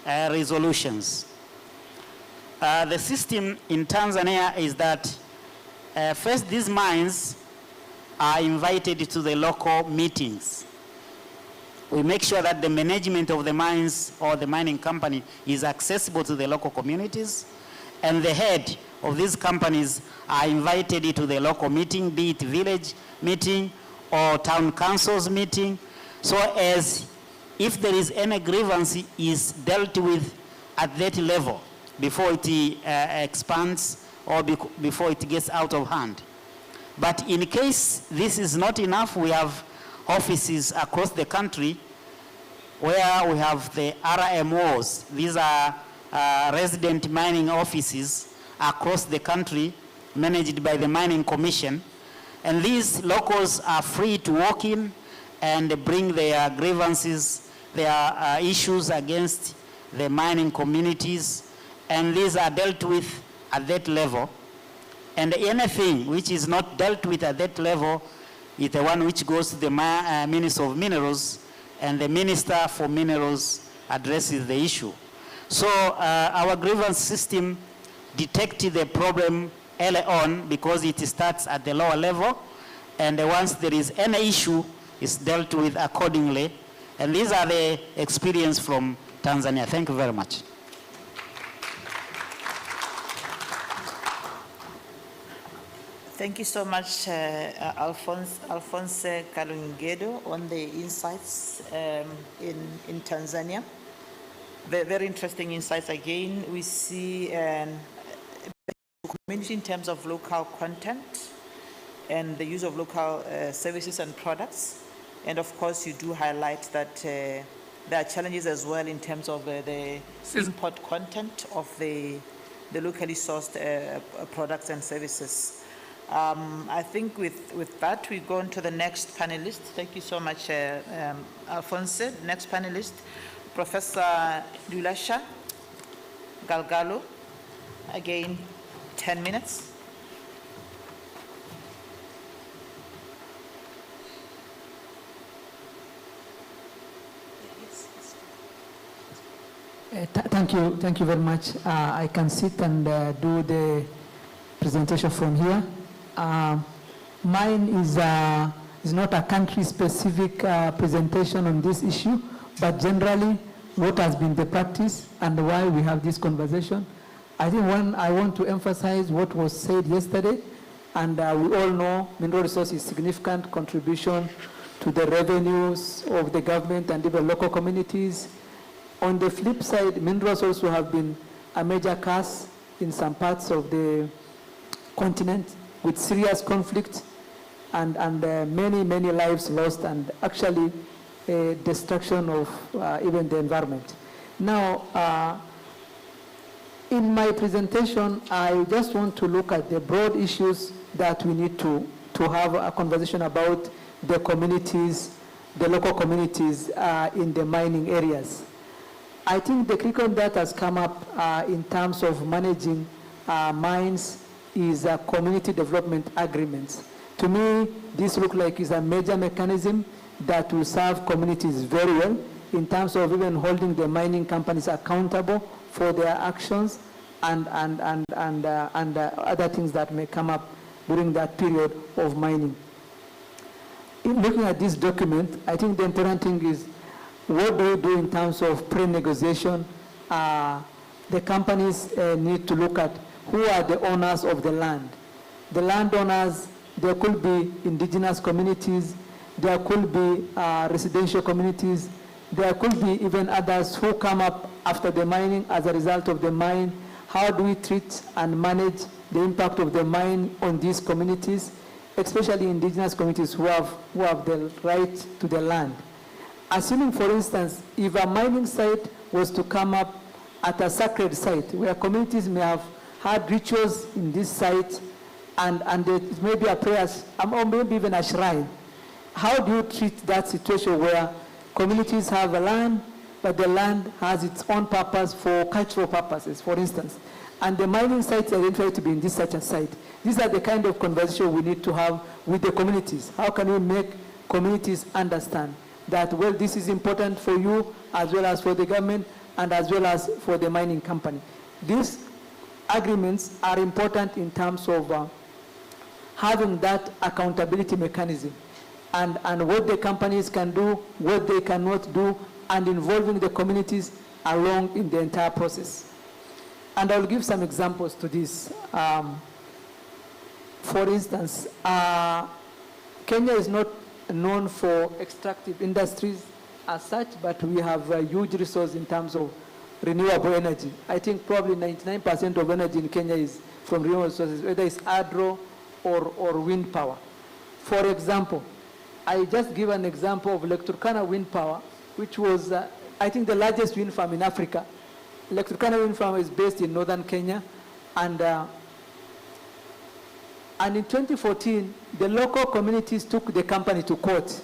resolutions. The system in Tanzania is that first these mines are invited to the local meetings. We make sure that the management of the mines or the mining company is accessible to the local communities, and the head of these companies are invited to the local meeting, be it village meeting or town council's meeting, so as if there is any grievance is dealt with at that level before it expands or before it gets out of hand. But in case this is not enough, we have offices across the country where we have the RMOs. These are resident mining offices across the country managed by the Mining Commission. And these locals are free to walk in and bring their grievances, their issues against the mining communities. And these are dealt with at that level. And anything which is not dealt with at that level is the one which goes to the Minister of Minerals, and the Minister for Minerals addresses the issue. So our grievance system detected the problem early on because it starts at the lower level, and once there is any issue, it's dealt with accordingly. And these are the experience from Tanzania. Thank you very much. Thank you so much, Alphonse Kalugendo, on the insights in Tanzania. Very interesting insights again. We see community in terms of local content and the use of local services and products. And of course, you do highlight that there are challenges as well in terms of the import content of the locally sourced products and services. I think with that, we go on to the next panelist. Thank you so much, Alphonse. Next panelist, Professor Dulacha, Galgalo. Again, 10 minutes. Thank you very much. I can sit and do the presentation from here. Mine is not a country-specific presentation on this issue, but generally what has been the practice and why we have this conversation. I think I want to emphasize what was said yesterday, and we all know mineral resources is significant contribution to the revenues of the government and even local communities. On the flip side, minerals also have been a major curse in some parts of the continent with serious conflict and many lives lost, and actually destruction of even the environment. Now, in my presentation, I just want to look at the broad issues that we need to have a conversation about the communities, the local communities in the mining areas. I think the curriculum that has come up in terms of managing mines is a community development agreements. To me, this looks like is a major mechanism that will serve communities very well in terms of even holding the mining companies accountable for their actions and other things that may come up during that period of mining. In looking at this document, I think the important thing is what do we do in terms of pre-negotiation? The companies need to look at who are the owners of the land. The landowners, there could be indigenous communities, there could be residential communities, there could be even others who come up after the mining as a result of the mine. How do we treat and manage the impact of the mine on these communities, especially indigenous communities who have the right to the land? Assuming, for instance, if a mining site was to come up at a sacred site where communities may have had rituals in this site and it may be a prayer or maybe even a shrine, how do you treat that situation where communities have a land, but the land has its own purpose for cultural purposes, for instance, and the mining site is identified to be in this such a site? These are the kind of conversation we need to have with the communities. How can we make communities understand that, well, this is important for you as well as for the government, and as well as for the mining company. These agreements are important in terms of having that accountability mechanism and what the companies can do, what they cannot do, and involving the communities along in the entire process. And I'll give some examples to this. For instance, Kenya is not known for extractive industries as such, but we have a huge resource in terms of renewable energy. I think probably 99% of energy in Kenya is from renewable sources, whether it's hydro or wind power. For example, I just give an example of Lake Turkana wind power, which was, I think, the largest wind farm in Africa. Lake Turkana wind farm is based in northern Kenya, and in 2014, the local communities took the company to court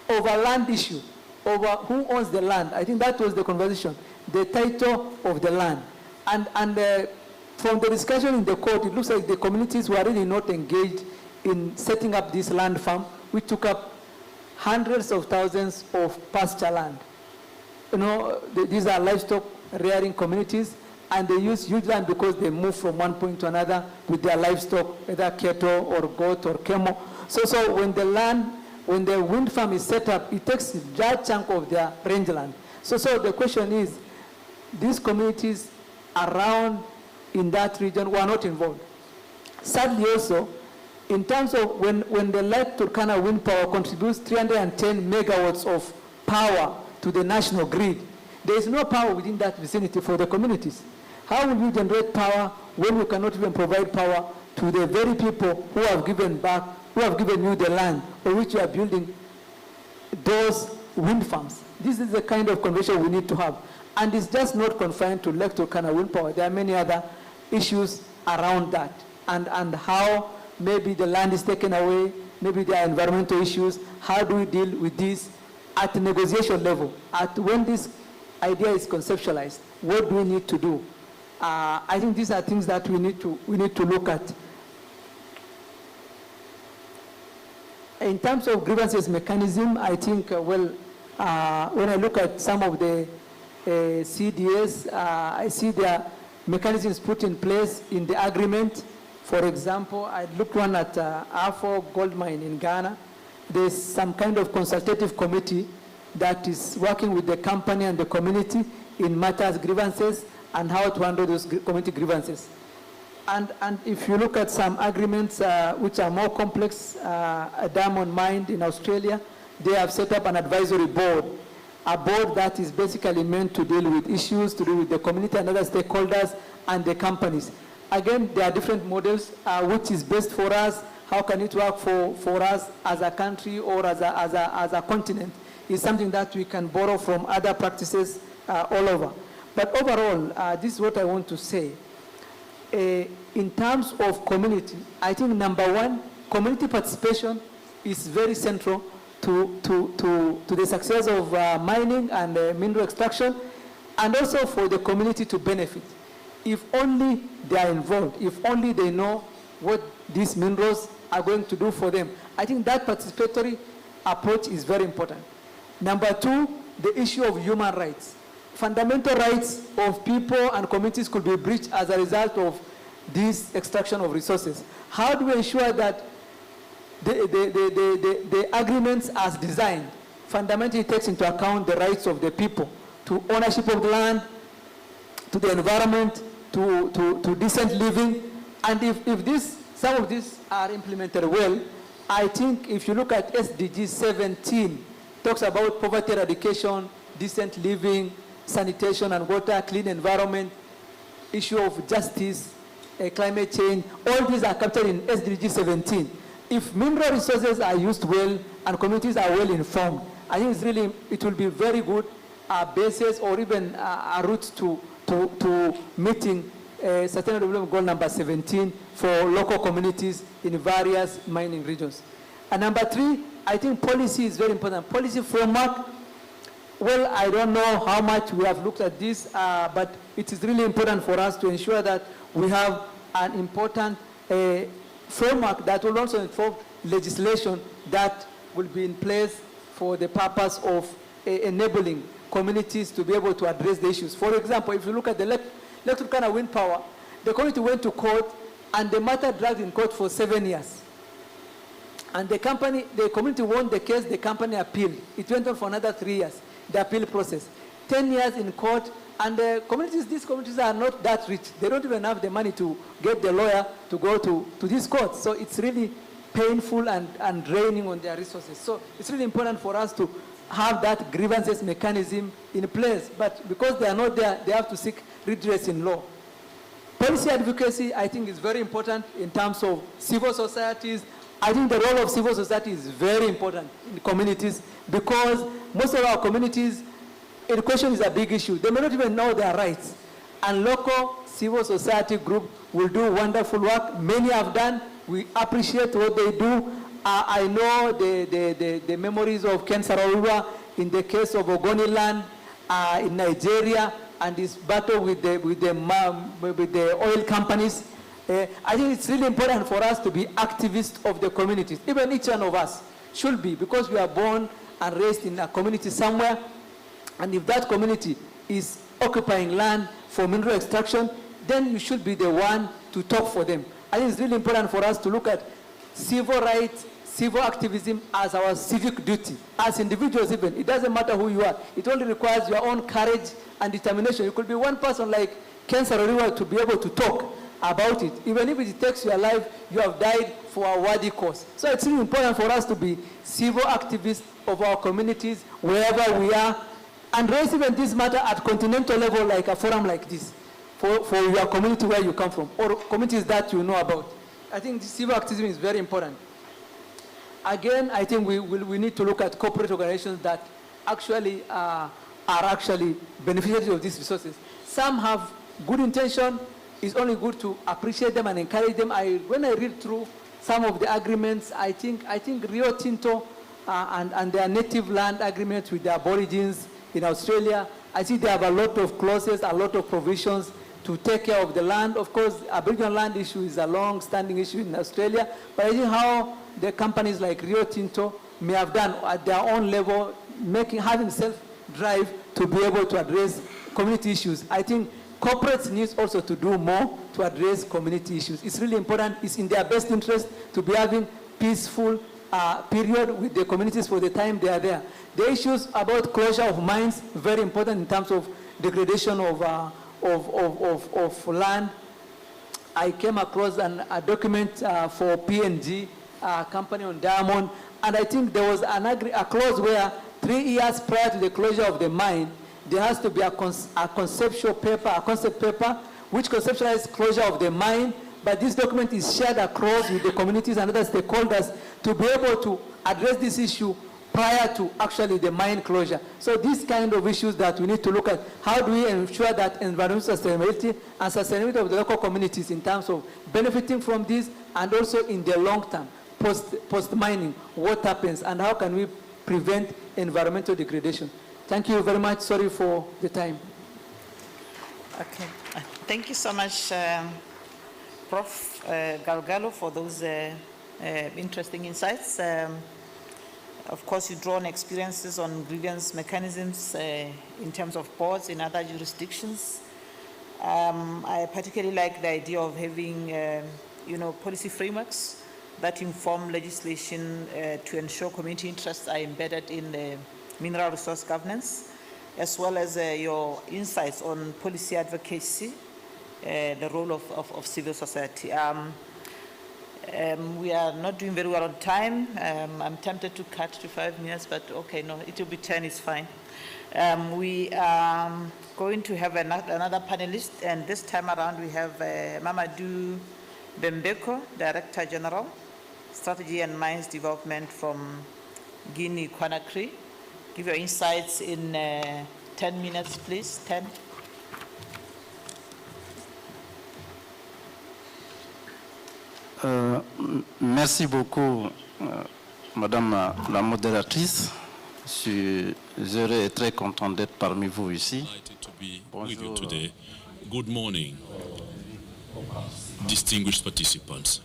over land issue, over who owns the land. I think that was the conversation, the title of the land. And from the discussion in the court, it looks like the communities were really not engaged in setting up this land farm, which took up hundreds of thousands of pasture land. You know, these are livestock rearing communities, and they use huge land because they move from one point to another with their livestock, either cattle or goat or camel. So when the wind farm is set up, it takes a large chunk of their rangeland. So the question is, these communities around in that region were not involved. Sadly also, in terms of when the Lake Turkana wind power contributes 310 megawatts of power to the national grid, there is no power within that vicinity for the communities. How will you generate power when you cannot even provide power to the very people who have given back, who have given you the land on which you are building those wind farms? This is the kind of conversation we need to have. And it's just not confined to Lake Turkana wind power. There are many other issues around that. And how maybe the land is taken away, maybe there are environmental issues. How do we deal with this at the negotiation level? When this idea is conceptualized, what do we need to do? I think these are things that we need to look at. In terms of grievances mechanism, I think, when I look at some of the CDS, I see there are mechanisms put in place in the agreement. For example, I looked one at Afo Gold Mine in Ghana. There's some kind of consultative committee that is working with the company and the community in matters grievances and how to handle those community grievances. And if you look at some agreements which are more complex, a diamond mine in Australia, they have set up an advisory board, a board that is basically meant to deal with issues to do with the community and other stakeholders and the companies. Again, there are different models, which is best for us. How can it work for us as a country or as a continent? Is something that we can borrow from other practices all over. But overall, this is what I want to say. In terms of community, I think number one, community participation is very central to the success of mining and mineral extraction, and also for the community to benefit. If only they are involved, if only they know what these minerals are going to do for them. I think that participatory approach is very important. Number two, the issue of human rights. Fundamental rights of people and communities could be breached as a result of this extraction of resources. How do we ensure that the agreements as designed fundamentally takes into account the rights of the people to ownership of the land, to the environment, to decent living? And if some of these are implemented well, I think if you look at SDG 17, talks about poverty eradication, decent living, sanitation and water, clean environment, issue of justice, climate change, all these are captured in SDG 17. If mineral resources are used well and communities are well informed, I think it will be very good basis or even a route to meeting Sustainable Development Goal number 17 for local communities in various mining regions. And number three, I think policy is very important. Policy framework, well, I don't know how much we have looked at this, but it is really important for us to ensure that we have an important framework that will also involve legislation that will be in place for the purpose of enabling communities to be able to address the issues. For example, if you look at the electrical wind power, the community went to court and the matter dragged in court for 7 years. And the community won the case, the company appealed. It went on for another 3 years, the appeal process. 10 years in court, and these communities are not that rich. They don't even have the money to get the lawyer to go to this court. So it's really painful and draining on their resources. So it's really important for us to have that grievances mechanism in place. But because they are not there, they have to seek redress in law. Policy advocacy, I think, is very important in terms of civil societies. I think the role of civil society is very important in communities because most of our communities, education is a big issue. They may not even know their rights. And local civil society group will do wonderful work. Many have done. We appreciate what they do. I know the memories of Ken Sarawiwa in the case of Ogoniland in Nigeria and this battle with the oil companies. I think it's really important for us to be activists of the communities. Even each one of us should be, because we are born and raised in a community somewhere. And if that community is occupying land for mineral extraction, then you should be the one to talk for them. I think it's really important for us to look at civil rights, civil activism as our civic duty, as individuals even. It doesn't matter who you are. It only requires your own courage and determination. You could be one person like Ken Sarawiwa to be able to talk about it. Even if it takes your life, you have died for a worthy cause. So it's really important for us to be civil activists of our communities, wherever we are, and raise even this matter at continental level, like a forum like this, for your community where you come from, or communities that you know about. I think civil activism is very important. Again, I think we need to look at corporate organizations that actually are actually beneficiaries of these resources. Some have good intention. It's only good to appreciate them and encourage them. When I read through some of the agreements, I think Rio Tinto and their native land agreements with the Aborigines in Australia, I see they have a lot of clauses, a lot of provisions to take care of the land. Of course, Aboriginal land issue is a long-standing issue in Australia, but I think how the companies like Rio Tinto may have done at their own level, having self-drive to be able to address community issues. I think corporates need also to do more to address community issues. It's really important. It's in their best interest to be having peaceful period with the communities for the time they are there. The issues about closure of mines, very important in terms of degradation of land. I came across a document for P&G, company on diamond, and I think there was a clause where 3 years prior to the closure of the mine, there has to be a concept paper, which conceptualizes closure of the mine, but this document is shared across with the communities and other stakeholders to be able to address this issue prior to actually the mine closure. So these kind of issues that we need to look at, how do we ensure that environmental sustainability and sustainability of the local communities in terms of benefiting from this, and also in the long term, post-mining, what happens and how can we prevent environmental degradation. Thank you very much. Sorry for the time. Okay. Thank you so much, Prof. Galgalo, for those interesting insights. Of course, you draw on experiences on grievance mechanisms in terms of boards in other jurisdictions. I particularly like the idea of having, policy frameworks that inform legislation to ensure community interests are embedded in the mineral resource governance, as well as your insights on policy advocacy, the role of civil society. We are not doing very well on time. I'm tempted to cut to 5 minutes, but okay, no, it will be 10, it's fine. We are going to have another panelist, and this time around we have Mamadou Bembeko, Director General, Strategy and Mines Development from Guinea-Conakry. Give your insights in 10 minutes, please. 10. Merci beaucoup, Madame la modératrice. Je serai très content d'être parmi vous ici. Bonjour. Good morning, distinguished participants.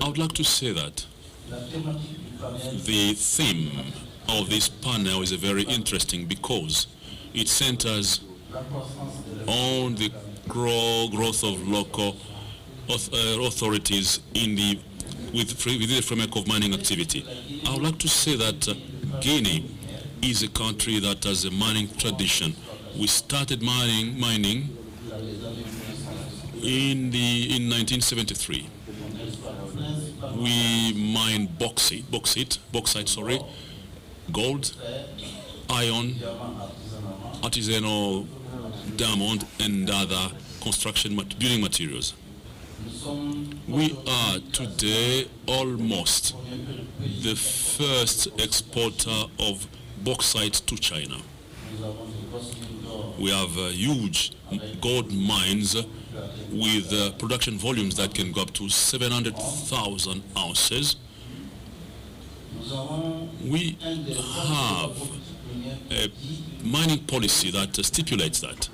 I would like to say that The theme of this panel is very interesting because it centers on the growth of local authorities within the framework of mining activity. I would like to say that Guinea is a country that has a mining tradition. We started mining in 1973. We mine bauxite, gold, iron, artisanal diamond, and other building materials. We are today almost the first exporter of bauxite to China. We have huge gold mines with production volumes that can go up to 700,000 ounces. We have a mining policy that stipulates that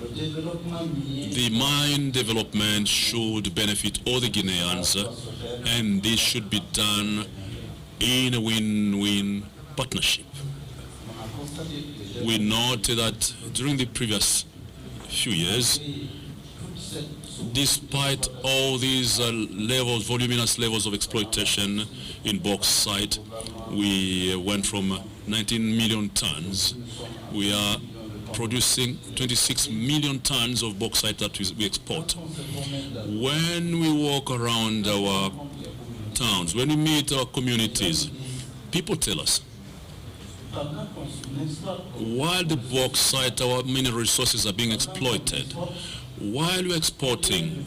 the mine development should benefit all the Guineans, and this should be done in a win-win partnership. We note that during the previous few years, despite all these voluminous levels of exploitation in bauxite, we went from 19 million tons. We are producing 26 million tons of bauxite that we export. When we walk around our towns, when we meet our communities, people tell us, while the bauxite, our mineral resources are being exploited, while we're exporting,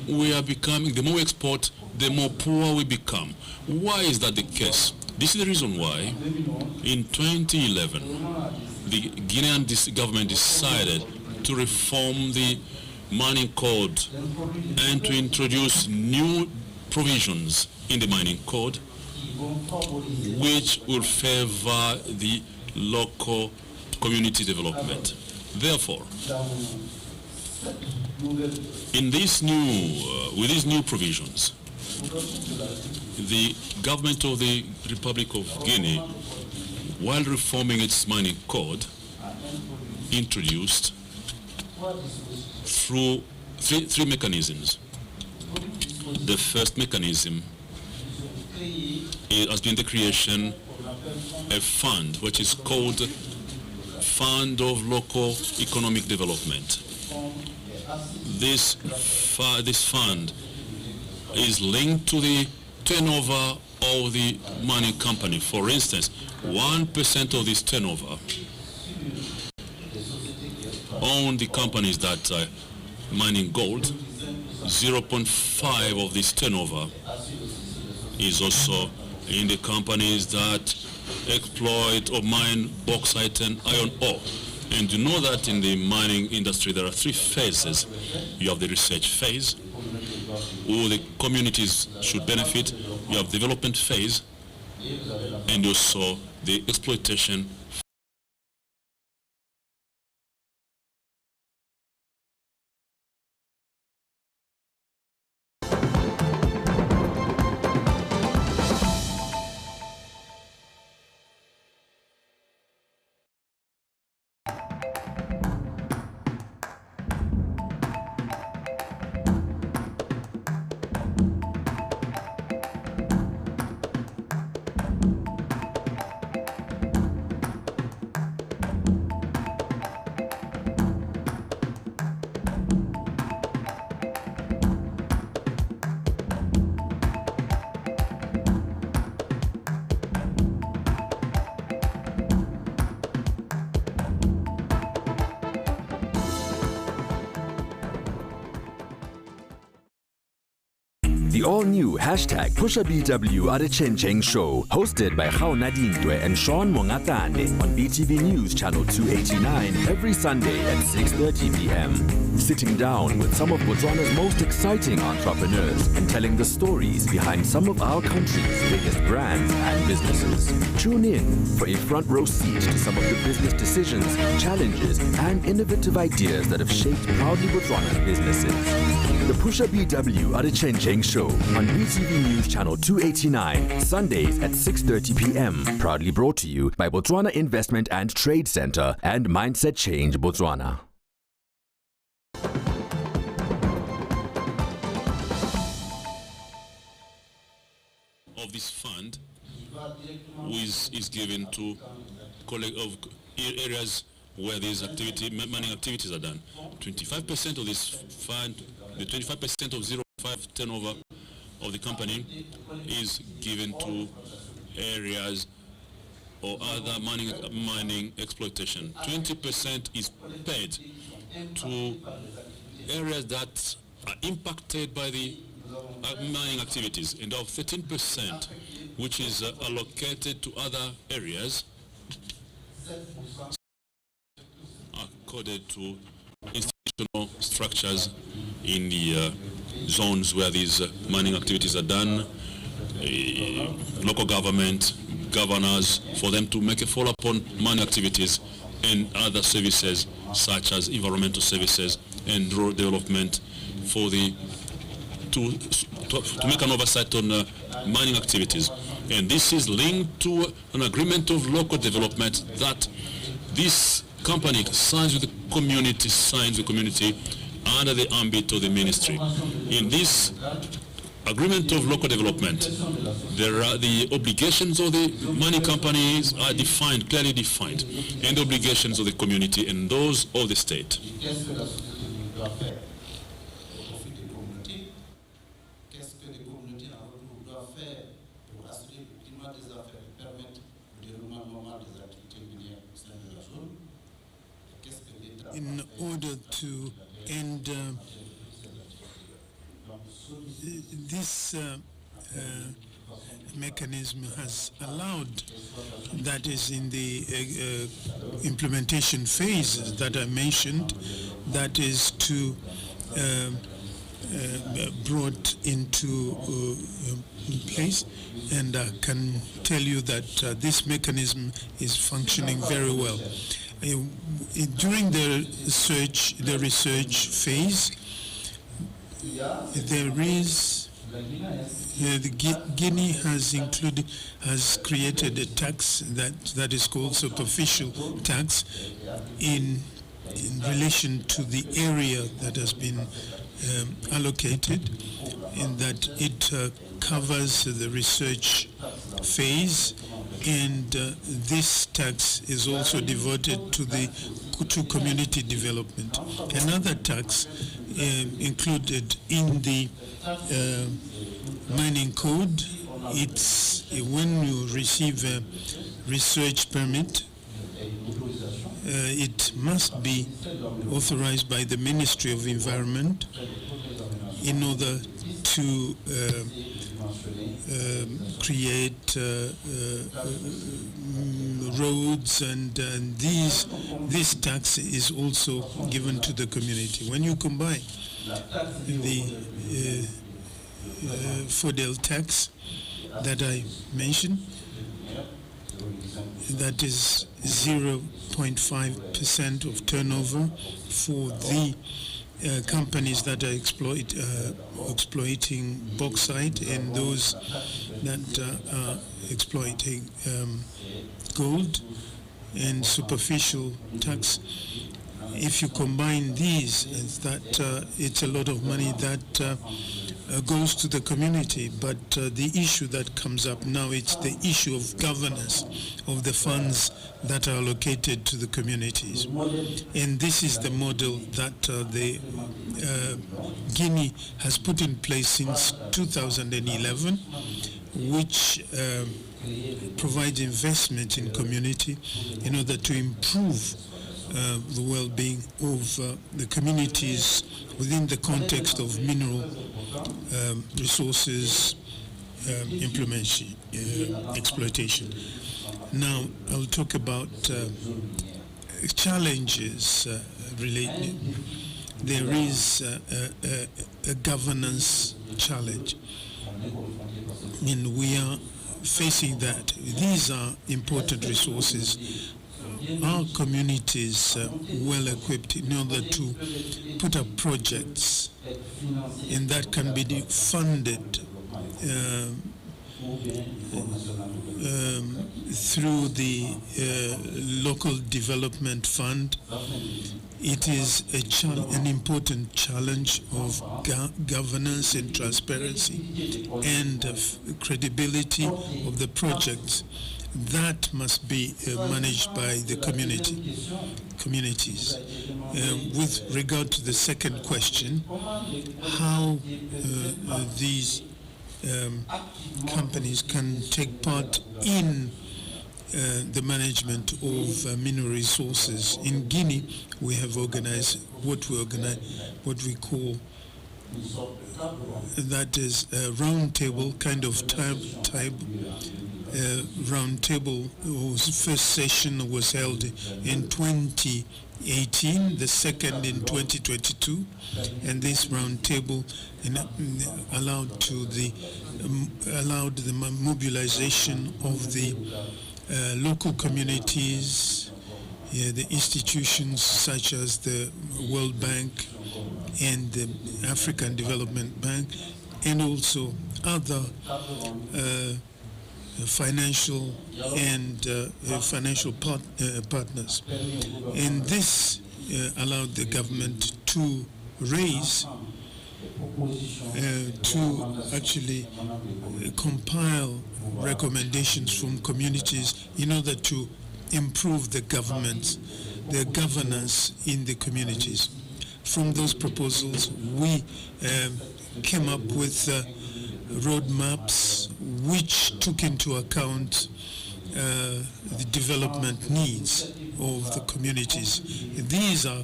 we are becoming, the more we export, the more poor we become. Why is that the case? This is the reason why in 2011, the Guinean government decided to reform the mining code and to introduce new provisions in the mining code which will favor the local community development. Therefore, in this with these new provisions, the government of the Republic of Guinea, while reforming its mining code, introduced through three mechanisms. The first mechanism has been the creation of a fund which is called Fund of Local Economic Development. This fund is linked to the turnover of the mining company. For instance, 1% of this turnover on the companies that are mining gold, 0.5 of this turnover is also in the companies that exploit or mine bauxite and iron ore. And you know that in the mining industry there are three phases. You have the research phase, where the communities should benefit. You have development phase, and also the exploitation. The all-new #PushaBW at a Chencheng Show, hosted by Khao Nadindwe and Sean Mongatane on BTV News Channel 289 every Sunday at 6:30 p.m. Sitting down with some of Botswana's most exciting entrepreneurs and telling the stories behind some of our country's biggest brands and businesses. Tune in for a front row seat to some of the business decisions, challenges, and innovative ideas that have shaped proudly Botswana businesses. The PushaBW at a Chencheng Show, on BTV News Channel 289, Sundays at 6:30 p.m. Proudly brought to you by Botswana Investment and Trade Center and Mindset Change Botswana. Of this fund is given to areas where these mining activities are done. 25% of this fund, the 25% of 0.5 turnover of the company is given to areas or other mining exploitation. 20% is paid to areas that are impacted by the mining activities, and of 13%, which is allocated to other areas, according to institutional structures in the zones where these mining activities are done, local government, governors, for them to make a follow-up on mining activities and other services such as environmental services and rural development for the to make an oversight on mining activities. And this is linked to an agreement of local development that this company signs with the community under the ambit of the ministry. In this agreement of local development, there are the obligations of the mining companies are defined, clearly defined, and the obligations of the community and those of the state. In order to end this mechanism has allowed, that is in the implementation phase that I mentioned, that is to brought into place, and I can tell you that this mechanism is functioning very well. During the research phase, there is Guinea has created a tax that is called superficial tax in relation to the area that has been allocated, in that it covers the research phase, and this tax is also devoted to community development. Another tax included in the mining code, it's when you receive a research permit, it must be authorized by the Ministry of Environment in order to create roads, and this tax is also given to the community. When you combine the Fodel tax that I mentioned, that is 0.5% of turnover for the companies that are exploiting bauxite and those that are exploiting gold, and superficial tax. If you combine these, it's a lot of money that goes to the community. But the issue that comes up now, it's the issue of governance of the funds that are allocated to the communities. And this is the model that the Guinea has put in place since 2011, which provides investment in community in order to improve the well-being of the communities within the context of mineral resources exploitation. Now, I'll talk about challenges related. There is a governance challenge, and we are facing that. These are important resources. Our communities well equipped in order to put up projects, and that can be funded through the local development fund. It is an important challenge of governance and transparency and credibility of the projects that must be managed by the communities. With regard to the second question, how these companies can take part in the management of mineral resources. In Guinea, we have organized what we call that is a round table kind of type round table, whose first session was held in 2018, the second in 2022, and this round table allowed the mobilization of the local communities, the institutions such as the World Bank and the African Development Bank, and also other financial and financial partners. And this allowed the government to raise, to actually compile recommendations from communities in order to improve the governance in the communities. From those proposals, we came up with roadmaps which took into account the development needs of the communities. These are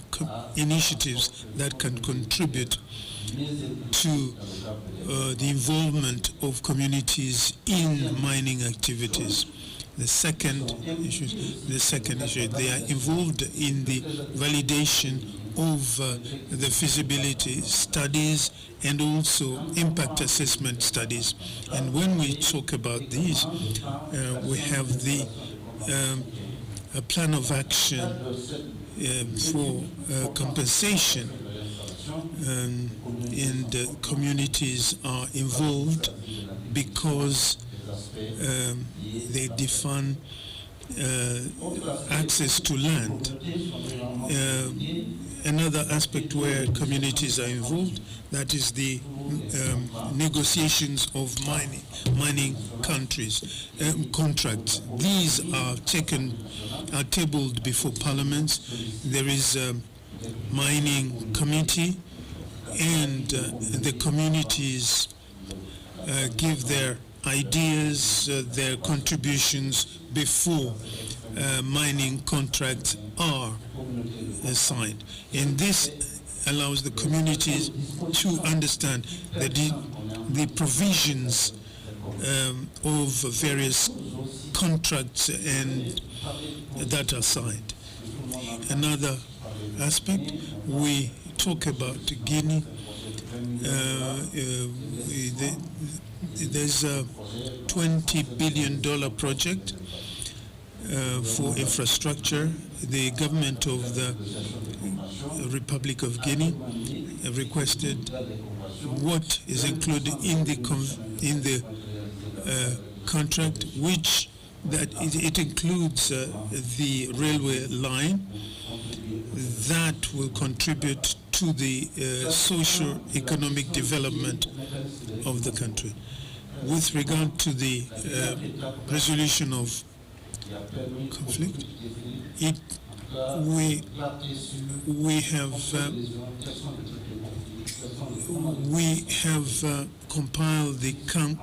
initiatives that can contribute to the involvement of communities in mining activities. The second issue, they are involved in the validation of the feasibility studies and also impact assessment studies. And when we talk about these, we have the a plan of action for compensation, and communities are involved because they define access to land. Another aspect where communities are involved, that is the negotiations of mining countries, contracts. These are tabled before parliaments. There is a mining committee, and the communities give their ideas, their contributions before mining contracts are signed. And this allows the communities to understand the provisions of various contracts and that are signed. Another aspect, we talk about Guinea. There's a $20 billion project for infrastructure. The government of the Republic of Guinea requested what is included in the contract, which it includes the railway line that will contribute to the socio-economic development of the country. With regard to the resolution of conflict, we have compiled the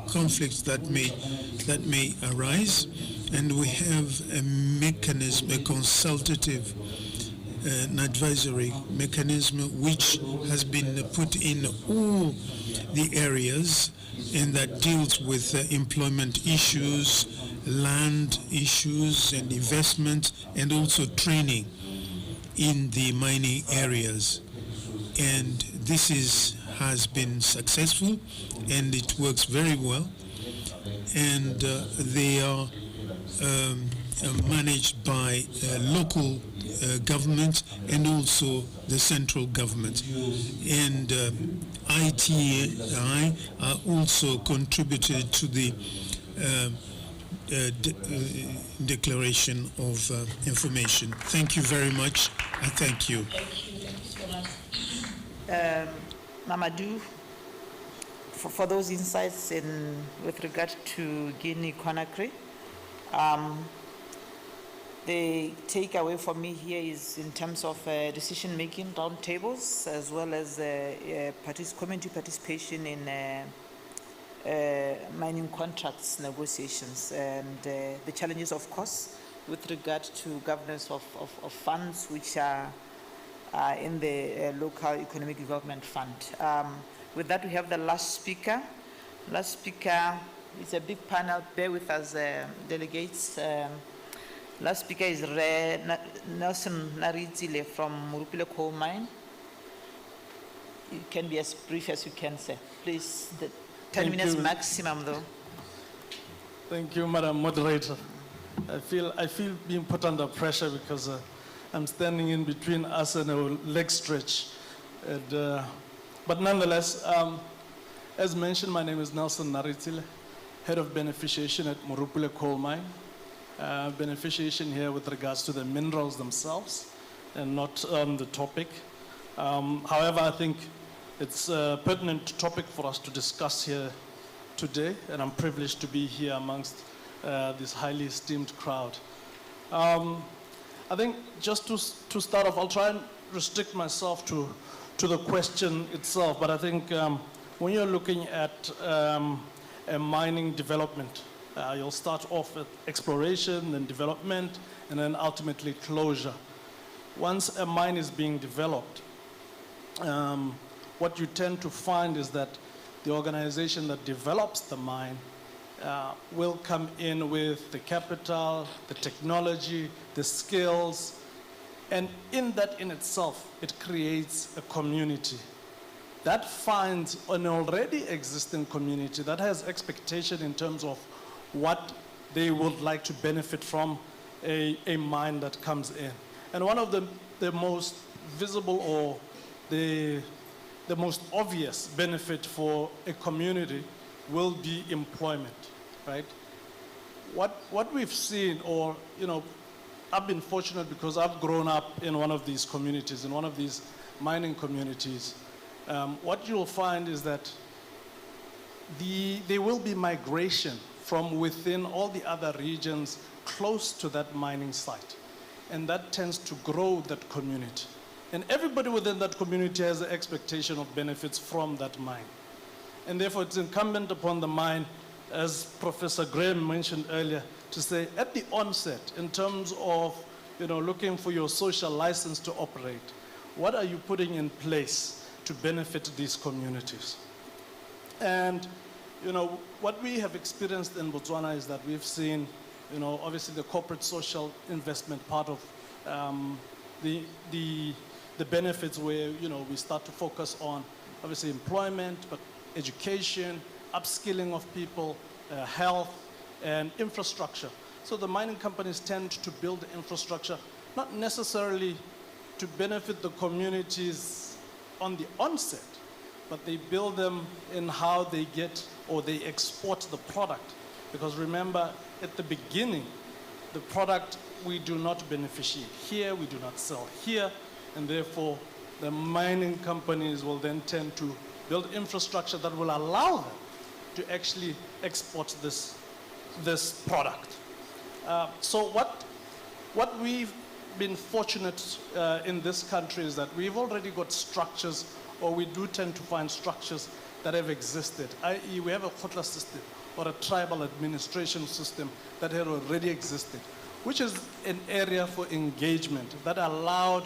conflicts that may arise, and we have a mechanism, a consultative an advisory mechanism which has been put in all the areas, and that deals with employment issues, land issues and investment, and also training in the mining areas. And this has been successful, and it works very well. And they are managed by local government and also the central government. And ITI also contributed to the declaration of information. Thank you very much. I thank you. Mamadou, for those insights with regard to Guinea-Conakry. The takeaway for me here is in terms of decision-making roundtables, as well as community participation in mining contracts negotiations, and the challenges, of course, with regard to governance of funds which are in the local economic development fund. With that, we have the last speaker. Last speaker is a big panel. Bear with us, delegates. Last speaker is Nelson Narizile from Morupile Coal Mine. You can be as brief as you can, sir. Please, 10 minutes maximum, though. Thank you, Madam Moderator. I feel being put under pressure because I'm standing in between us and a leg stretch. But nonetheless, as mentioned, my name is Nelson Narizile, Head of Beneficiation at Morupile Coal Mine. Beneficiation here with regards to the minerals themselves and not on the topic. However, I think it's a pertinent topic for us to discuss here today, and I'm privileged to be here amongst this highly esteemed crowd. I think just to start off, I'll try and restrict myself to the question itself, but I think when you're looking at a mining development, you'll start off with exploration, then development, and then ultimately closure. Once a mine is being developed, what you tend to find is that the organization that develops the mine will come in with the capital, the technology, the skills, and in that in itself, it creates a community. That finds an already existing community that has expectation in terms of what they would like to benefit from a mine that comes in. And one of the most visible or the most obvious benefit for a community will be employment, right? What we've seen, or, I've been fortunate because I've grown up in one of these communities, in one of these mining communities. What you'll find is that there will be migration from within all the other regions close to that mining site. And that tends to grow that community. And everybody within that community has an expectation of benefits from that mine. And therefore, it's incumbent upon the mine, as Professor Graham mentioned earlier, to say at the onset, in terms of looking for your social license to operate, what are you putting in place to benefit these communities? And what we have experienced in Botswana is that we've seen, obviously the corporate social investment part of the benefits where, we start to focus on, obviously, employment, but education, upskilling of people, health, and infrastructure. So the mining companies tend to build infrastructure, not necessarily to benefit the communities on the onset, but they build them in how they get or they export the product. Because remember, at the beginning, the product we do not beneficiate here, we do not sell here, and therefore the mining companies will then tend to build infrastructure that will allow them to actually export this product. So what we've been fortunate in this country is that we've already got structures, or we do tend to find structures that have existed, i.e. we have a khotla system or a tribal administration system that had already existed, which is an area for engagement that allowed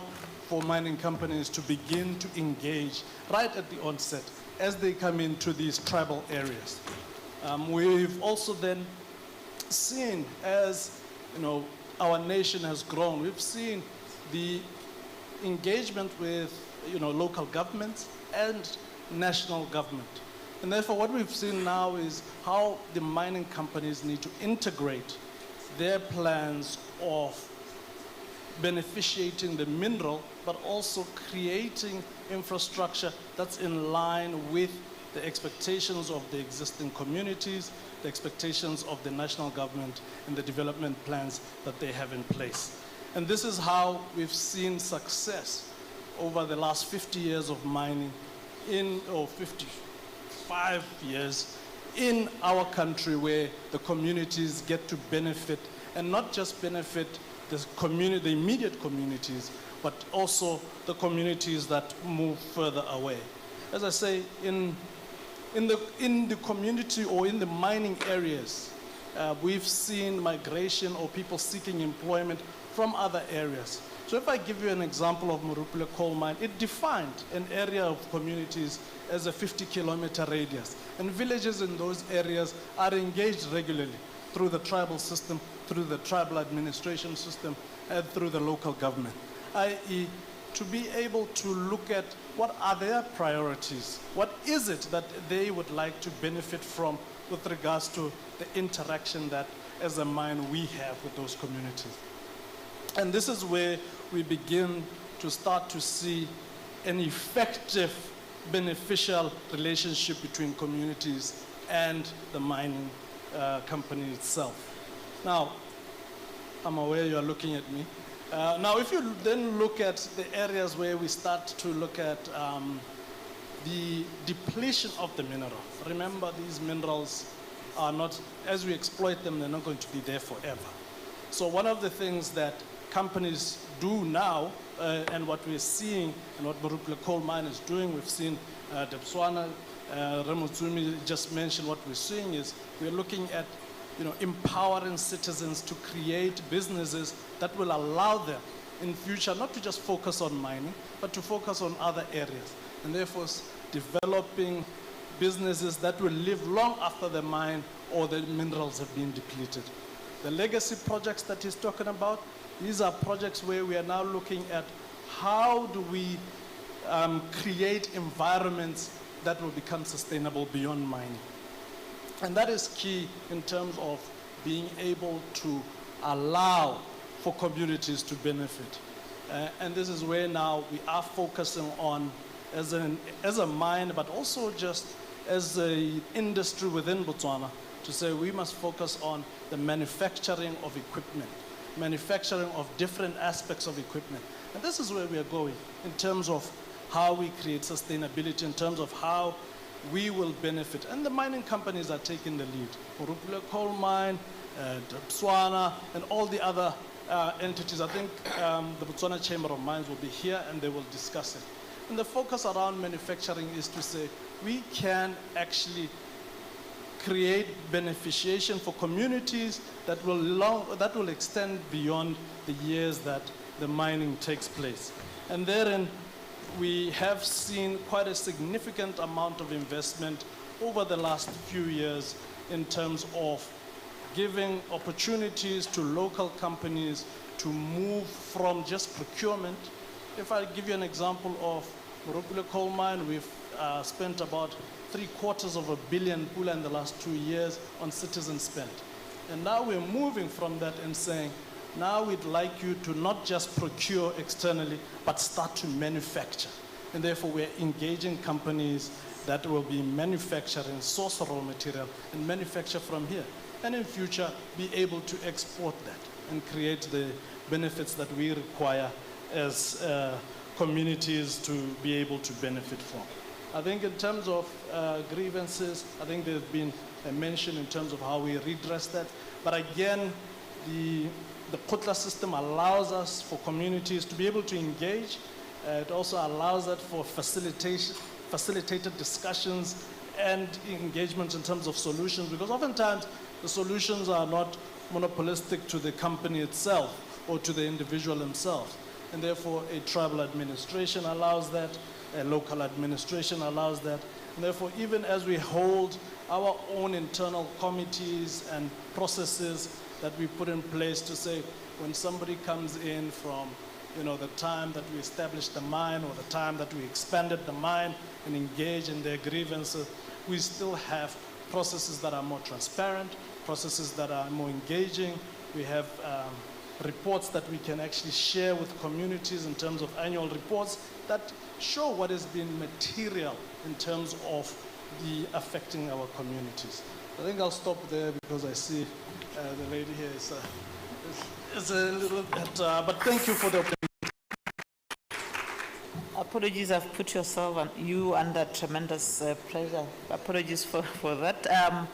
for mining companies to begin to engage right at the onset as they come into these tribal areas. We've also then seen, as our nation has grown, we've seen the engagement with local governments and national government. And therefore what we've seen now is how the mining companies need to integrate their plans of beneficiating the mineral, but also creating infrastructure that's in line with the expectations of the existing communities, the expectations of the national government, and the development plans that they have in place. And this is how we've seen success over the last 50 years of mining or 55 years in our country, where the communities get to benefit, and not just benefit the immediate communities, but also the communities that move further away. As I say, in the community or in the mining areas, we've seen migration or people seeking employment from other areas. So if I give you an example of Morupule coal mine, it defined an area of communities as a 50-kilometer radius. And villages in those areas are engaged regularly through the tribal system, through the tribal administration system, and through the local government, i.e. to be able to look at what are their priorities, what is it that they would like to benefit from with regards to the interaction that as a mine we have with those communities. And this is where we begin to start to see an effective, beneficial relationship between communities and the mining company itself. Now, I'm aware you are looking at me. Now, if you then look at the areas where we start to look at the depletion of the mineral, remember these minerals are not, as we exploit them, they're not going to be there forever. So one of the things that companies do now, and what we're seeing, and what Morupule coal mine is doing, we've seen Debswana, Motsomi just mentioned what we're seeing is we're looking at empowering citizens to create businesses that will allow them in future not to just focus on mining, but to focus on other areas. And therefore, developing businesses that will live long after the mine or the minerals have been depleted. The legacy projects that he's talking about, these are projects where we are now looking at how do we create environments that will become sustainable beyond mining. And that is key in terms of being able to allow for communities to benefit. And this is where now we are focusing on as a mine, but also just as an industry within Botswana, to say we must focus on the manufacturing of equipment, manufacturing of different aspects of equipment. And this is where we are going in terms of how we create sustainability, in terms of how we will benefit. And the mining companies are taking the lead. Morupule coal mine, Debswana, and all the other entities. I think the Botswana Chamber of Mines will be here and they will discuss it. And the focus around manufacturing is to say we can actually create beneficiation for communities that will extend beyond the years that the mining takes place. And therein, we have seen quite a significant amount of investment over the last few years in terms of giving opportunities to local companies to move from just procurement. If I give you an example of Morupule coal mine, we've spent about $750 million pula in the last 2 years on citizen spend. And now we're moving from that and saying, now we'd like you to not just procure externally, but start to manufacture. And therefore, we're engaging companies that will be manufacturing, source raw material, and manufacture from here. And in future, be able to export that and create the benefits that we require as communities to be able to benefit from. I think in terms of grievances, I think there's been a mention in terms of how we redress that. But again, the Kutla system allows us for communities to be able to engage. It also allows that for facilitated discussions and engagement in terms of solutions, because oftentimes the solutions are not monopolistic to the company itself or to the individual themselves. And therefore, a tribal administration allows that, a local administration allows that. And therefore, even as we hold our own internal committees and processes that we put in place to say, when somebody comes in from the time that we established the mine or the time that we expanded the mine and engage in their grievances, we still have processes that are more transparent, processes that are more engaging, We have reports that we can actually share with communities in terms of annual reports that show what has been material in terms of the affecting our communities. I think I'll stop there because I see the lady here is a little bit, but thank you for the opportunity. Apologies, I've put you under tremendous pressure. Apologies for that.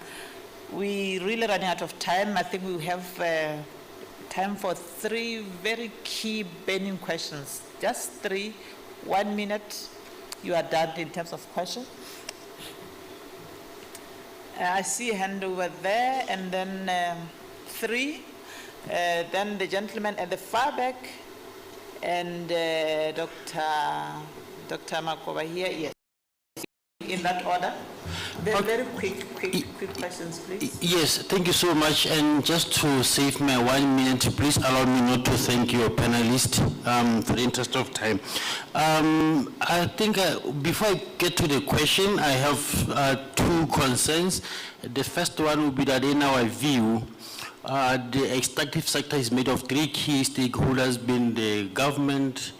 We really running out of time. I think we have time for 3 very key burning questions. Just 3, 1 minute, you are done in terms of questions. I see a hand over there, and then 3, then the gentleman at the far back, and Dr. Makoba here, yes. In that order. Very quick questions, please. Yes, thank you so much. And just to save my 1 minute, please allow me not to thank your panelists for the interest of time. I think before I get to the question, I have 2 concerns. The first one would be that in our view, the extractive sector is made of 3 key stakeholders, being the government,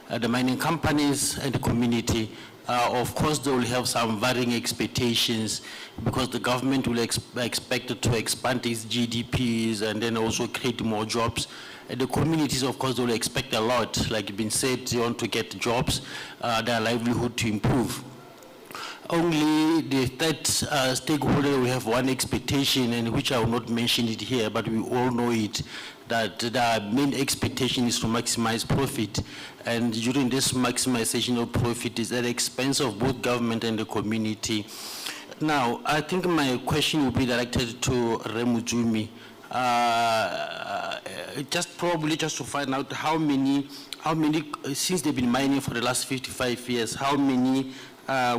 the mining companies, and the community. Of course, they will have some varying expectations because the government will expect to expand its GDPs and then also create more jobs. And the communities, of course, they will expect a lot. Like it's been said, they want to get jobs, their livelihood to improve. Only the third stakeholder, we have one expectation, and which I will not mention it here, but we all know it, that the main expectation is to maximize profit. And during this maximization of profit is at the expense of both government and the community. Now, I think my question will be directed to Motsomi. Just to find out how many, since they've been mining for the last 55 years, how many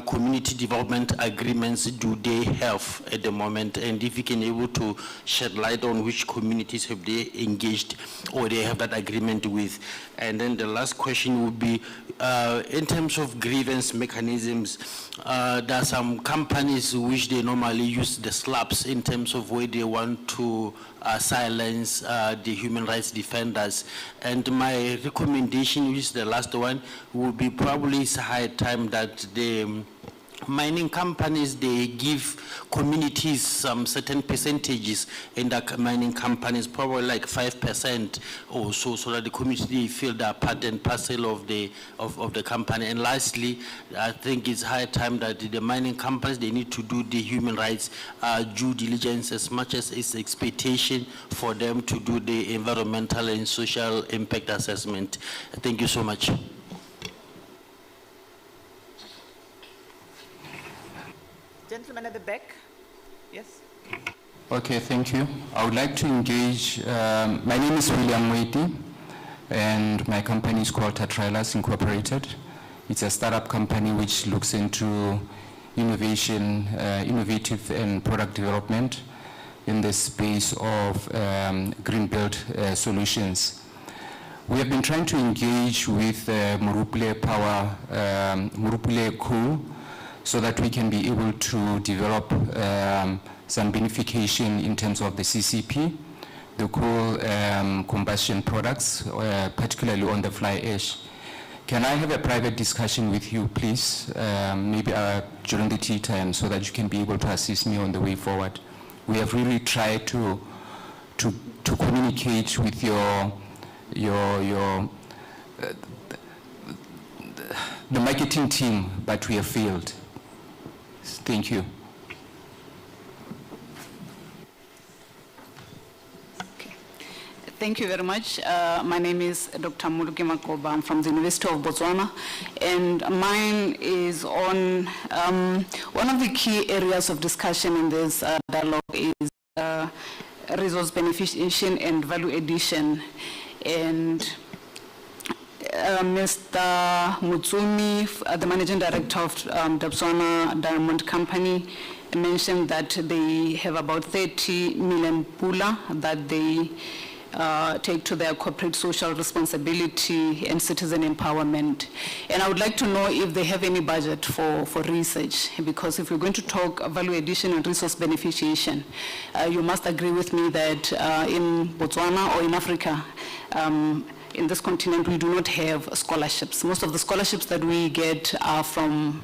community development agreements do they have at the moment, and if you can able to shed light on which communities have they engaged or they have that agreement with. And then the last question would be, in terms of grievance mechanisms, there are some companies which they normally use the slaps in terms of where they want to silence the human rights defenders. And my recommendation, which is the last one, would be probably it's high time that the mining companies, they give communities some certain percentages in the mining companies, probably like 5% or so, so that the community feel they're part and parcel of the company. And lastly, I think it's high time that the mining companies, they need to do the human rights due diligence as much as it's expectation for them to do the environmental and social impact assessment. Thank you so much. Gentleman at the back, yes. Okay, thank you. I would like to engage, my name is William Waiti, and my company is called Tatrailers Incorporated. It's a startup company which looks into innovation, innovative and product development in the space of green build solutions. We have been trying to engage with Murupule Power, Murupule Coal, so that we can be able to develop some beneficiation in terms of the CCP, the coal combustion products, particularly on the fly ash. Can I have a private discussion with you, please, maybe during the tea time, so that you can be able to assist me on the way forward? We have really tried to communicate with the marketing team, but we have failed. Thank you. Okay. Thank you very much. My name is Dr. Muluki Makoba. I'm from the University of Botswana, and mine is on one of the key areas of discussion in this dialogue is resource beneficiation and value addition. And Mr. Motsomi, the managing director of Debswana Diamond Company, mentioned that they have about 30 million pula that they take to their corporate social responsibility and citizen empowerment. And I would like to know if they have any budget for research, because if we're going to talk value addition and resource beneficiation, you must agree with me that in Botswana or in Africa, in this continent, we do not have scholarships. Most of the scholarships that we get are from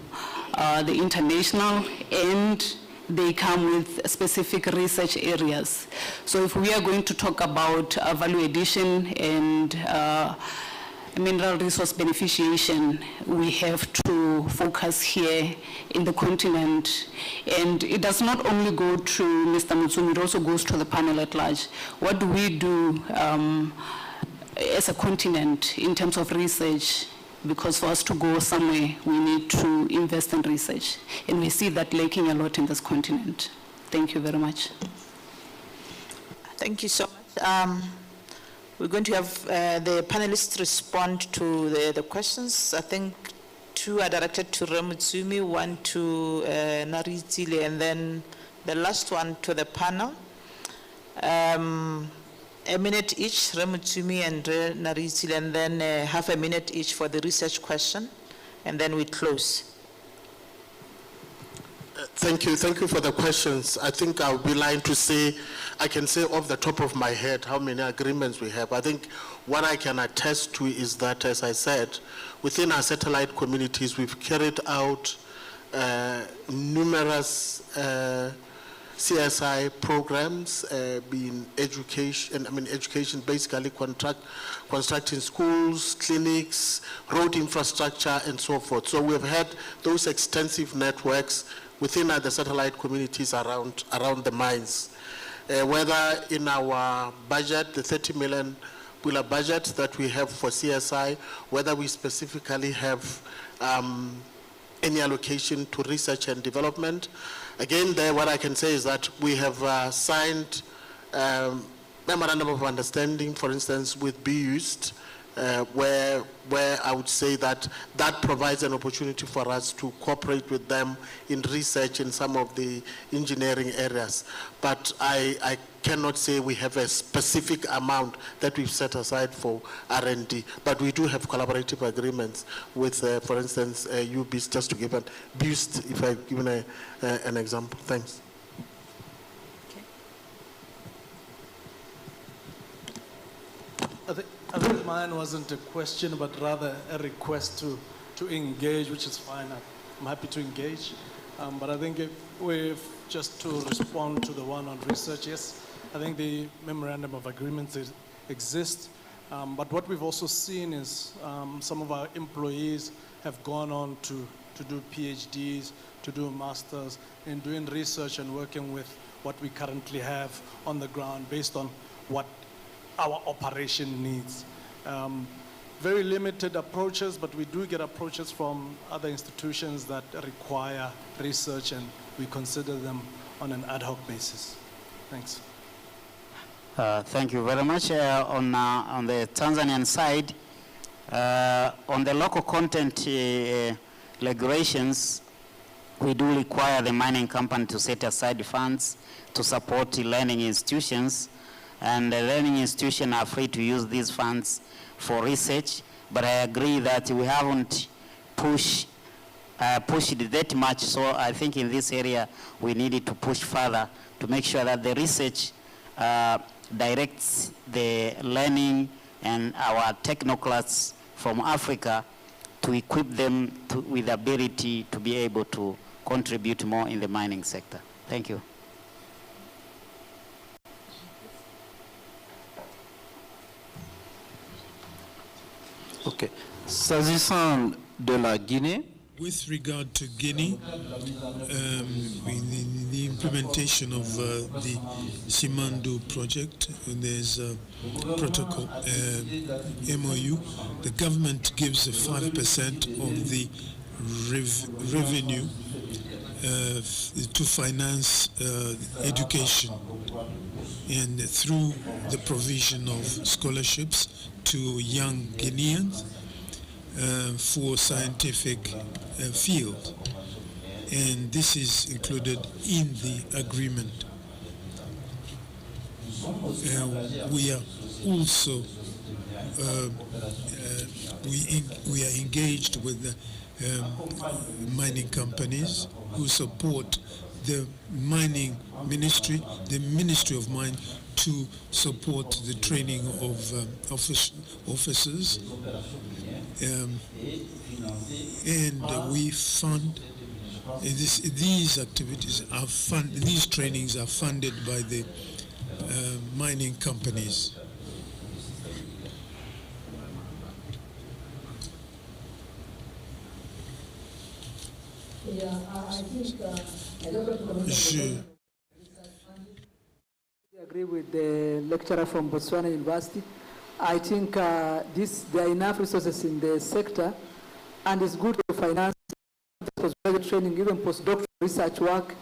the international, and they come with specific research areas. So if we are going to talk about value addition and mineral resource beneficiation, we have to focus here in the continent. And it does not only go to Mr. Motsomi, it also goes to the panel at large. What do we do as a continent in terms of research? Because for us to go somewhere, we need to invest in research. And we see that lacking a lot in this continent. Thank you very much. Thank you so much. We're going to have the panelists respond to the questions. I think 2 are directed to Motsomi, 1 to Narizile, and then the last one to the panel. A minute each, Motsomi and Narizile, and then half a minute each for the research question, and then we close. Thank you for the questions. I think I'll be lying to say, I can say off the top of my head how many agreements we have. I think what I can attest to is that, as I said, within our satellite communities, we've carried out numerous CSI programs, being education, basically constructing schools, clinics, road infrastructure, and so forth. So we've had those extensive networks within the satellite communities around the mines. Whether in our budget, the 30 million Pula budget that we have for CSI, whether we specifically have any allocation to research and development. Again, there, what I can say is that we have signed memorandum of understanding, for instance, with BUST, where I would say that provides an opportunity for us to cooperate with them in research in some of the engineering areas. But I cannot say we have a specific amount that we've set aside for R&D, but we do have collaborative agreements with, for instance, UBIS, just to give an BUST, if I've given an example. Thanks. I think mine wasn't a question, but rather a request to engage, which is fine. I'm happy to engage. But I think if we've just to respond to the one on research, yes, I think the memorandum of agreements exist. But what we've also seen is some of our employees have gone on to do PhDs, to do masters, in doing research and working with what we currently have on the ground based on what our operation needs. Very limited approaches, but we do get approaches from other institutions that require research, and we consider them on an ad hoc basis. Thanks. Thank you very much. On the Tanzanian side, on the local content regulations, we do require the mining company to set aside funds to support learning institutions, and the learning institutions are free to use these funds for research. But I agree that we haven't pushed it that much, so I think in this area we needed to push further to make sure that the research directs the learning and our technocrats from Africa to equip them with the ability to be able to contribute more in the mining sector. Thank you. Ok. S'agissant de la Guinée, with regard to Guinea, the implementation of the Simandou project, there's a protocol, MOU. The government gives 5% of the revenue to finance education, and through the provision of scholarships to young Guineans for scientific field, and this is included in the agreement. We are also we are engaged with the mining companies who support the mining ministry, the Ministry of Mine, to support the training of officers. And we fund these activities are these trainings are funded by the mining companies. Yeah, I think I agree with the lecturer from Botswana University. I think there are enough resources in the sector, and it's good to finance postgraduate training, even postdoctoral research work,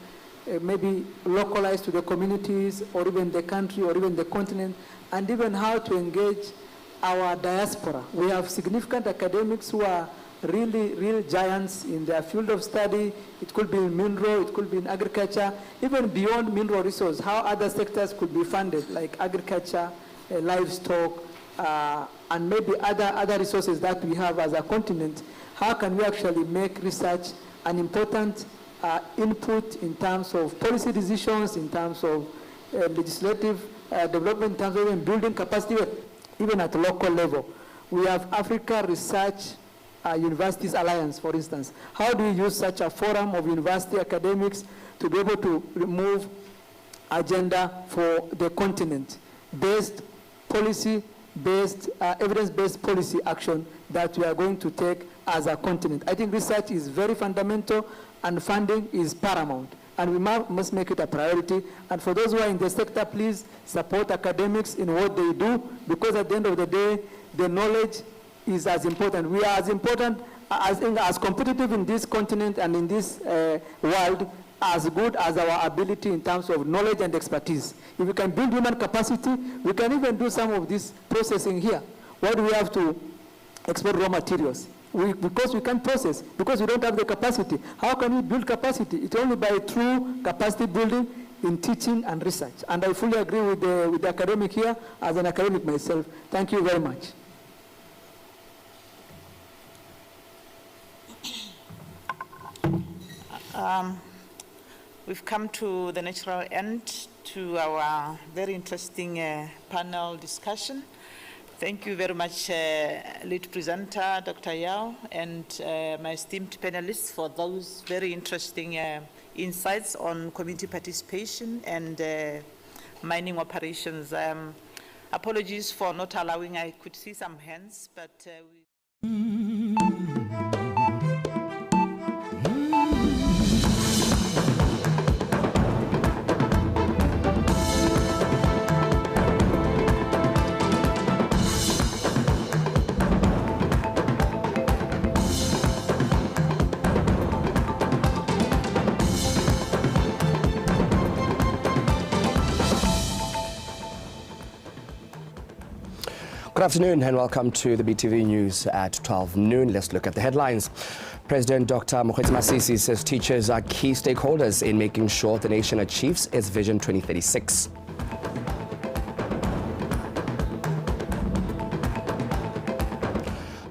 maybe localized to the communities, or even the country, or even the continent, and even how to engage our diaspora. We have significant academics who are real giants in their field of study. It could be in mineral, it could be in agriculture, even beyond mineral resource, how other sectors could be funded, like agriculture, livestock, and maybe other resources that we have as a continent. How can we actually make research an important input in terms of policy decisions, in terms of legislative development, in terms of even building capacity, even at the local level. We have Africa Research Universities Alliance, for instance. How do we use such a forum of university academics to be able to move agenda for the continent, based policy, evidence-based policy action that we are going to take as a continent? I think research is very fundamental, and funding is paramount, and we must make it a priority. And for those who are in the sector, please support academics in what they do, because at the end of the day, the knowledge is as important. We are as important, as competitive in this continent and in this world, as good as our ability in terms of knowledge and expertise. If we can build human capacity, we can even do some of this processing here. Why do we have to export raw materials? Because we can't process, because we don't have the capacity. How can we build capacity? It's only by true capacity building in teaching and research. And I fully agree with the academic here, as an academic myself. Thank you very much. We've come to the natural end to our very interesting panel discussion. Thank you very much, lead presenter, Dr. Yao, and my esteemed panelists for those very interesting insights on community participation and mining operations. Apologies for not allowing, I could see some hands, but Good afternoon and welcome to the BTV News at 12 noon. Let's look at the headlines. President Dr. Mokgweetsi Masisi says teachers are key stakeholders in making sure the nation achieves its Vision 2036.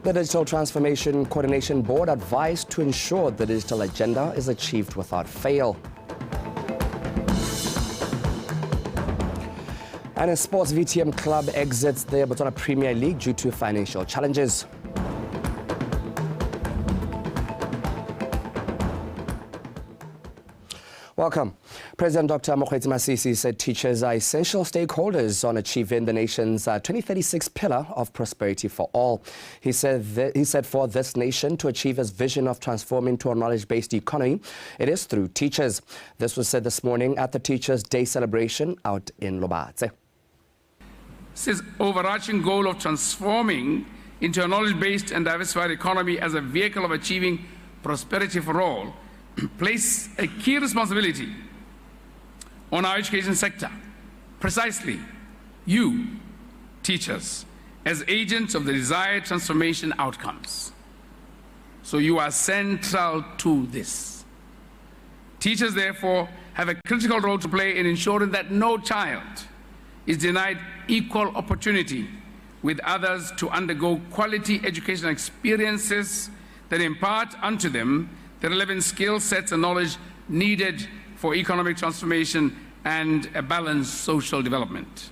The Digital Transformation Coordination Board advised to ensure the digital agenda is achieved without fail. And a sports VTM club exits the Botswana Premier League due to financial challenges. Welcome. President Dr. Mokgweetsi Masisi said teachers are essential stakeholders on achieving the nation's 2036 pillar of prosperity for all. He said for this nation to achieve its vision of transforming to a knowledge-based economy, it is through teachers. This was said this morning at the Teachers' Day celebration out in Lobatse. This overarching goal of transforming into a knowledge-based and diversified economy as a vehicle of achieving prosperity for all place a key responsibility on our education sector. Precisely, you, teachers, as agents of the desired transformation outcomes. So you are central to this. Teachers, therefore, have a critical role to play in ensuring that no child is denied equal opportunity with others to undergo quality educational experiences that impart unto them the relevant skill sets and knowledge needed for economic transformation and a balanced social development.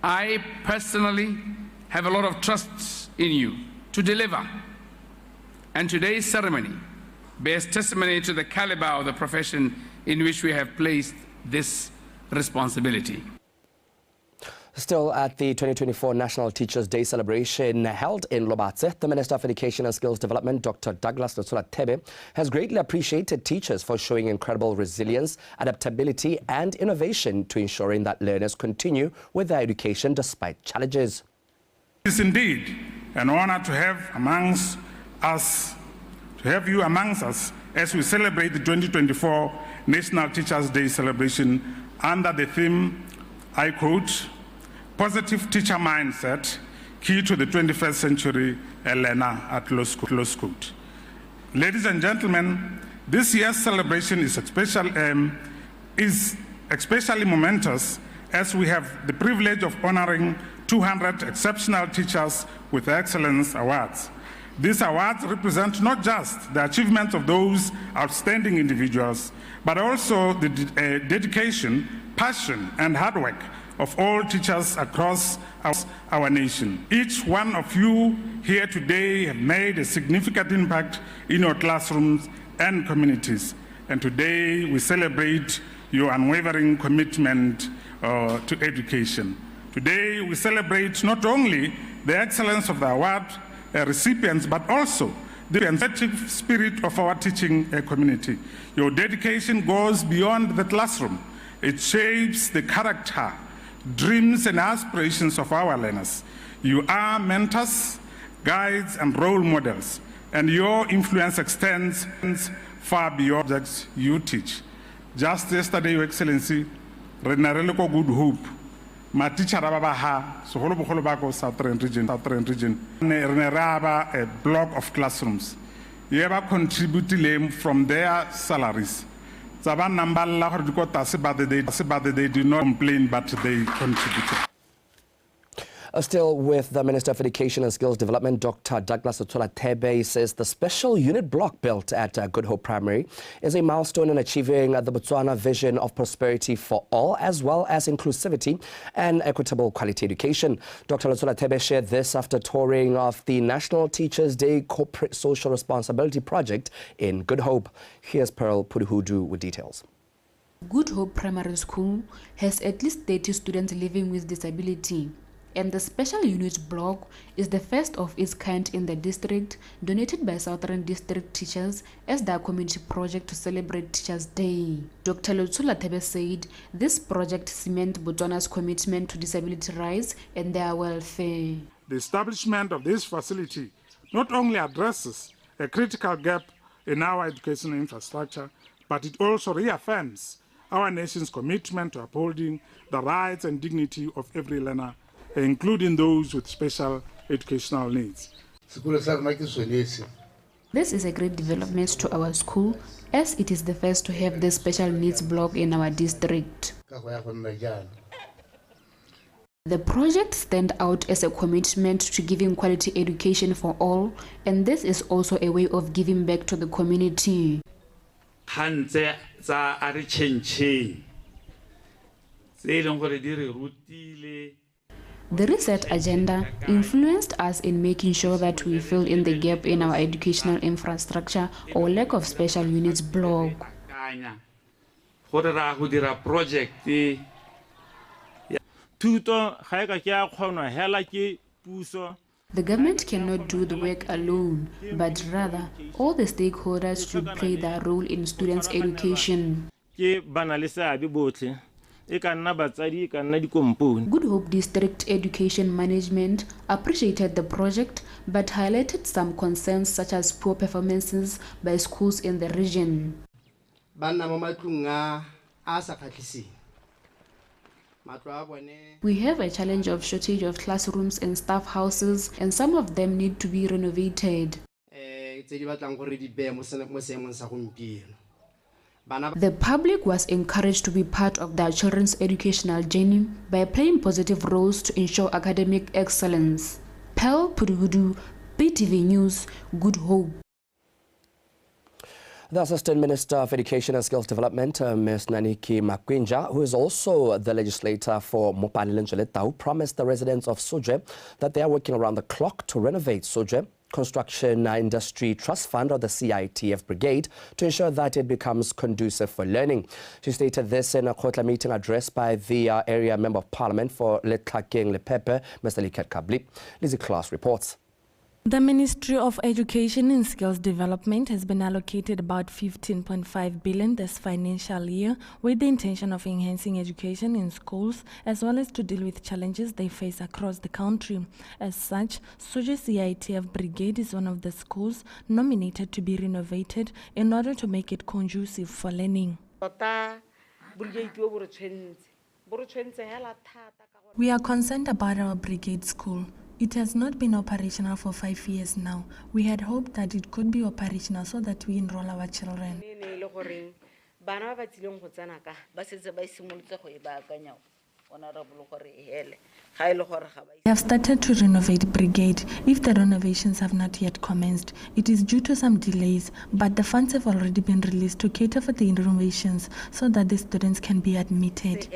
I personally have a lot of trust in you to deliver, and today's ceremony bears testimony to the caliber of the profession in which we have placed this responsibility. Still at the 2024 National Teachers' Day celebration held in Lobatse, the Minister of Education and Skills Development, Dr. Douglas Tebe, has greatly appreciated teachers for showing incredible resilience, adaptability and innovation to ensuring that learners continue with their education despite challenges. It is indeed an honor to have you amongst us as we celebrate the 2024 National Teachers' Day celebration under the theme, I quote, "Positive teacher mindset, key to the 21st century, Elena at close quote." Ladies and gentlemen, this year's celebration is especially momentous as we have the privilege of honoring 200 exceptional teachers with excellence awards. These awards represent not just the achievements of those outstanding individuals, but also the dedication, passion, and hard work of all teachers across our nation. Each one of you here today have made a significant impact in your classrooms and communities. And today we celebrate your unwavering commitment to education. Today we celebrate not only the excellence of the award recipients, but also the creative spirit of our teaching community. Your dedication goes beyond the classroom. It shapes the character, dreams and aspirations of our learners. You are mentors, guides and role models, and your influence extends far beyond subjects you teach. Just yesterday, Your Excellency, Good Hope, my teacher ha Southern region, a block of classrooms. You ever contribute from their salaries. They do not complain, but they contribute. Still with the Minister of Education and Skills Development, Dr. Douglas Tebe, says the special unit block built at Good Hope Primary is a milestone in achieving the Botswana vision of prosperity for all, as well as inclusivity and equitable quality education. Dr. Tebe shared this after touring of the National Teachers' Day Corporate Social Responsibility Project in Good Hope. Here's Pearl Puduhudu with details. Good Hope Primary School has at least 30 students living with disability, and the special unit block is the first of its kind in the district, donated by Southern District teachers as their community project to celebrate Teachers' Day. Dr. Tebe said this project cements Botswana's commitment to disability rights and their welfare. The establishment of this facility not only addresses a critical gap in our educational infrastructure, but it also reaffirms our nation's commitment to upholding the rights and dignity of every learner, including those with special educational needs. This is a great development to our school, as it is the first to have the special needs block in our district. The project stands out as a commitment to giving quality education for all, and this is also a way of giving back to the community. The reset agenda influenced us in making sure that we fill in the gap in our educational infrastructure or lack of special units block. The government cannot do the work alone, but rather all the stakeholders should play their role in students' education. Good Hope District Education Management appreciated the project but highlighted some concerns such as poor performances by schools in the region. We have a challenge of shortage of classrooms and staff houses, and some of them need to be renovated. The public was encouraged to be part of their children's educational journey by playing positive roles to ensure academic excellence. Pearl Puduhudu, BTV News, Good Hope. The Assistant Minister of Education and Skills Development, Ms. Naniki Makwinja, who is also the legislator for Panelists, promised the residents of Suje that they are working around the clock to renovate Suje Construction Industry Trust Fund, or the CITF Brigade, to ensure that it becomes conducive for learning. She stated this in a Kotla meeting addressed by the area Member of Parliament for Letlakeng Lepepe, Mr. Liket Kabli. Lizzie Klaas reports. The Ministry of Education and Skills Development has been allocated about 15.5 billion this financial year with the intention of enhancing education in schools as well as to deal with challenges they face across the country. As such, Suje CITF Brigade is one of the schools nominated to be renovated in order to make it conducive for learning. We are concerned about our brigade school. It has not been operational for 5 years now. We had hoped that it could be operational so that we enroll our children. We have started to renovate Brigade. If the renovations have not yet commenced, it is due to some delays, but the funds have already been released to cater for the renovations so that the students can be admitted.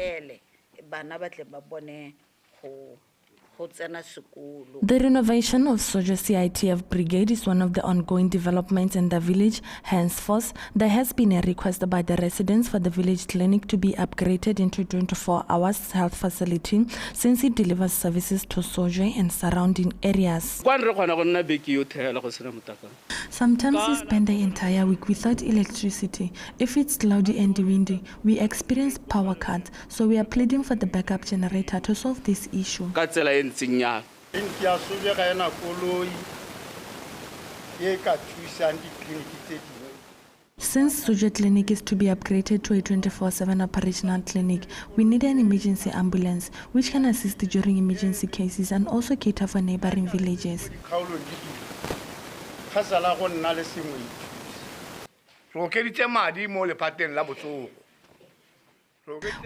The renovation of Soja CITF Brigade is one of the ongoing developments in the village. Henceforth, there has been a request by the residents for the village clinic to be upgraded into 24-hour health facility since it delivers services to Soja and surrounding areas. Sometimes we spend the entire week without electricity. If it's cloudy and windy, we experience power cuts, so we are pleading for the backup generator to solve this issue. Since Suje Clinic is to be upgraded to a 24/7 operational clinic, we need an emergency ambulance which can assist during emergency cases and also cater for neighboring villages.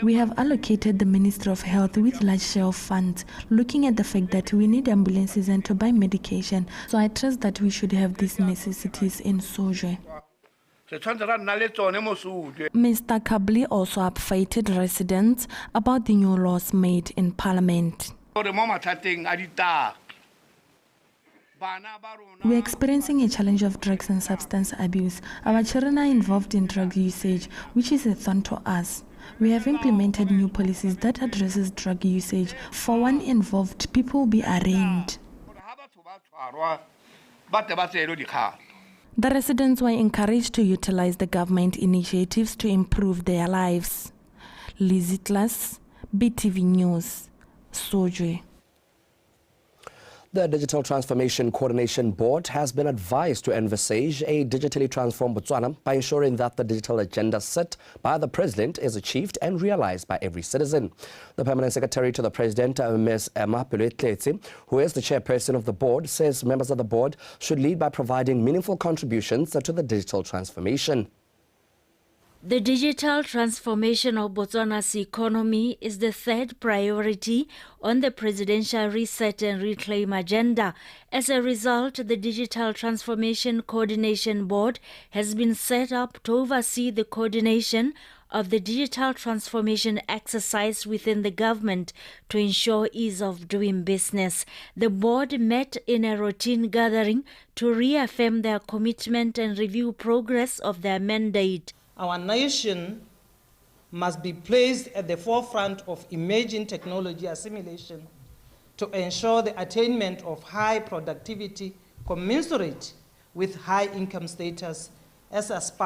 We have allocated the Ministry of Health with large share of funds, looking at the fact that we need ambulances and to buy medication, so I trust that we should have these necessities in Soje. Mr. Kabli also updated residents about the new laws made in Parliament. We are experiencing a challenge of drugs and substance abuse. Our children are involved in drug usage, which is a thorn to us. We have implemented new policies that addresses drug usage. For one involved, people will be arraigned. The residents were encouraged to utilize the government initiatives to improve their lives. Lizzie Klaas, BTV News, Soje. The Digital Transformation Coordination Board has been advised to envisage a digitally transformed Botswana by ensuring that the digital agenda set by the President is achieved and realized by every citizen. The Permanent Secretary to the President, Ms. Emma Pelwetletse, who is the chairperson of the board, says members of the board should lead by providing meaningful contributions to the digital transformation. The digital transformation of Botswana's economy is the third priority on the Presidential Reset and Reclaim agenda. As a result, the Digital Transformation Coordination Board has been set up to oversee the coordination of the digital transformation exercise within the government to ensure ease of doing business. The board met in a routine gathering to reaffirm their commitment and review progress of their mandate. Our nation must be placed at the forefront of emerging technology assimilation to ensure the attainment of high productivity commensurate with high income status as espoused